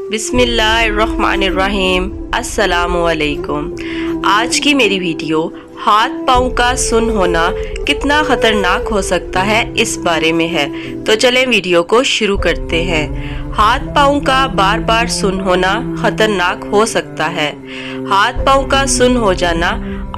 बिस्मिल्लाहिर्रहमानिर्रहीम। अस्सलामुअलैकुम। आज की मेरी वीडियो हाथ पाँव का सुन्न होना कितना ख़तरनाक हो सकता है इस बारे में है। तो चलें वीडियो को शुरू करते हैं। हाथ पाँव का बार बार सुन्न होना ख़तरनाक हो सकता है। हाथ पाँव का सुन्न हो जाना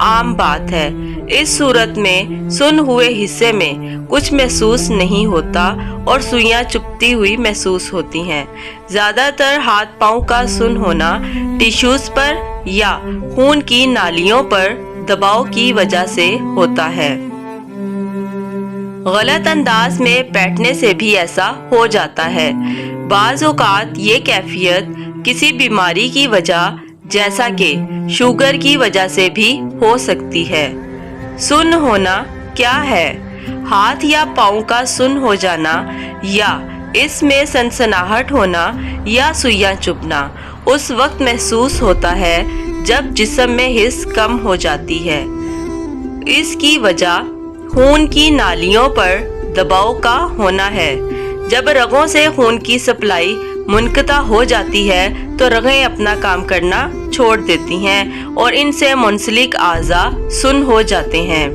आम बात है। इस सूरत में सुन्न हुए हिस्से में कुछ महसूस नहीं होता और सुइयां चुभती हुई महसूस होती हैं। ज़्यादातर हाथ पाँव का सुन्न होना टिश्यूज़ पर या खून की नालियों पर दबाव की वजह से होता है। गलत अंदाज में बैठने से भी ऐसा हो जाता है। बाज़ औक़ात ये कैफियत किसी बीमारी की वजह जैसा कि शुगर की वजह से भी हो सकती है। सुन्न होना क्या है? हाथ या पाँव का सुन्न हो जाना या इसमें सनसनाहट होना या सुइयां चुभना उस वक्त महसूस होता है जब जिस्म में हिस्स कम हो जाती है। इसकी वजह खून की नालियों पर दबाव का होना है। जब रगों से खून की सप्लाई मुनक़ता हो जाती है तो रगें अपना काम करना छोड़ देती हैं और इनसे मुंसलिक आज़ा सुन्न हो जाते हैं।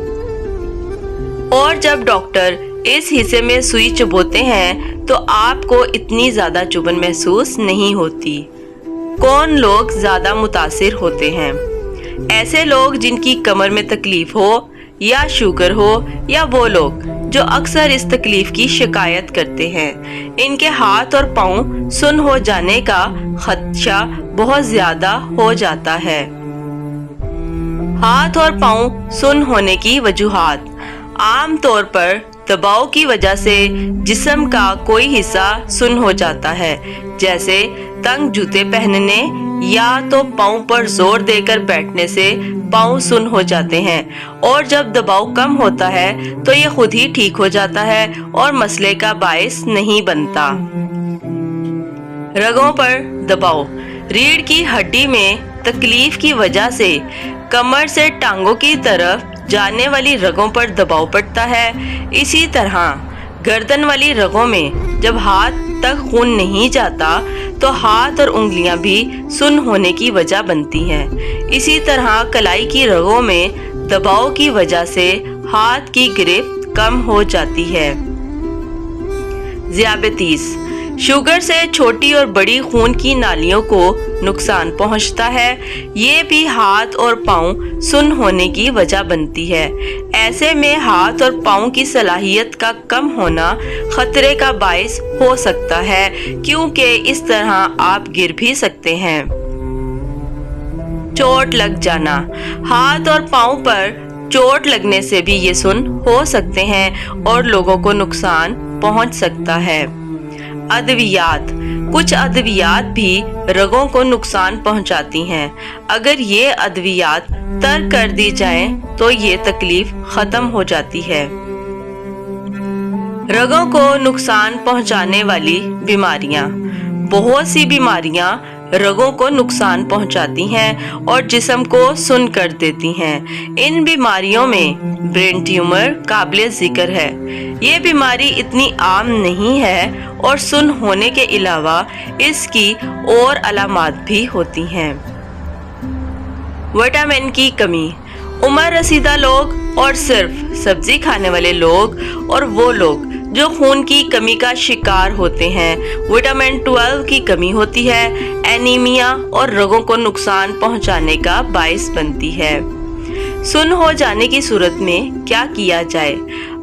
और जब डॉक्टर इस हिस्से में सुई चुभोते हैं तो आपको इतनी ज़्यादा चुभन महसूस नहीं होती। कौन लोग ज़्यादा मुतासिर होते हैं? ऐसे लोग जिनकी कमर में तकलीफ हो या शुगर हो या वो लोग जो अक्सर इस तकलीफ की शिकायत करते हैं। इनके हाथ और पाँव सुन्न हो जाने का खदशा बहुत ज़्यादा हो जाता है। हाथ और पाँव सुन्न होने की वजूहात आम तौर पर दबाव की वजह से जिस्म का कोई हिस्सा सुन्न हो जाता है, जैसे तंग जूते पहनने या तो पाँव पर जोर देकर बैठने से पाँव सुन्न हो जाते हैं और जब दबाव कम होता है तो ये खुद ही ठीक हो जाता है और मसले का बायस नहीं बनता। रगों पर दबाव रीढ़ की हड्डी में तकलीफ की वजह से कमर से टांगों की तरफ जाने वाली रगों पर दबाव पड़ता है। इसी तरह गर्दन वाली रगों में जब हाथ तक खून नहीं जाता तो हाथ और उंगलियां भी सुन्न होने की वजह बनती हैं। इसी तरह कलाई की रगों में दबाव की वजह से हाथ की गिरफ्त कम हो जाती है। ज़ियाबतीस शुगर से छोटी और बड़ी खून की नालियों को नुकसान पहुंचता है। ये भी हाथ और पाँव सुन्न होने की वजह बनती है। ऐसे में हाथ और पाँव की सलाहियत का कम होना खतरे का बायस हो सकता है, क्योंकि इस तरह आप गिर भी सकते हैं। चोट लग जाना हाथ और पाँव पर चोट लगने से भी ये सुन्न हो सकते हैं और लोगों को नुकसान पहुंच सकता है। अद्वियात कुछ अद्वियात भी रगों को नुकसान पहुंचाती हैं। अगर ये अद्वियात तर्क कर दी जाएं तो ये तकलीफ खत्म हो जाती है। रगों को नुकसान पहुंचाने वाली बीमारियां बहुत सी बीमारियां रगों को नुकसान पहुंचाती हैं और जिस्म को सुन्न कर देती हैं। इन बीमारियों में ब्रेन ट्यूमर काबिल जिक्र है। ये बीमारी इतनी आम नहीं है और सुन्न होने के अलावा इसकी और अलामात भी होती हैं। विटामिन की कमी उम्र रसीदा लोग और सिर्फ सब्जी खाने वाले लोग और वो लोग जो खून की कमी का शिकार होते हैं। विटामिन 12 की कमी होती है, एनीमिया और रगों को नुकसान पहुंचाने का बायस बनती है। सुन्न हो जाने की सूरत में क्या किया जाए?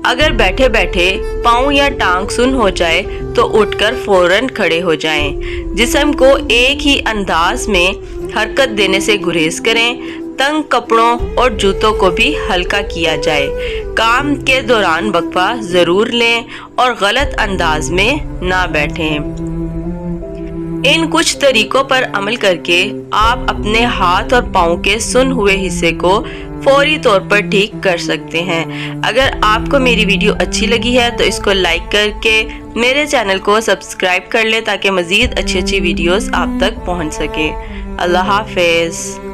अगर बैठे बैठे पाँव या टांग सुन्न हो जाए तो उठकर फौरन खड़े हो जाएं। जिस्म को एक ही अंदाज में हरकत देने से गुरेज करें। तंग कपड़ों और जूतों को भी हल्का किया जाए। काम के दौरान वक्फा जरूर लें और गलत अंदाज में ना बैठें। इन कुछ तरीकों पर अमल करके आप अपने हाथ और पाँव के सुन्न हुए हिस्से को फौरी तौर पर ठीक कर सकते हैं। अगर आपको मेरी वीडियो अच्छी लगी है तो इसको लाइक करके मेरे चैनल को सब्सक्राइब कर लें ताकि मज़ीद अच्छी वीडियोस आप तक पहुंच सके। अल्लाह हाफिज़।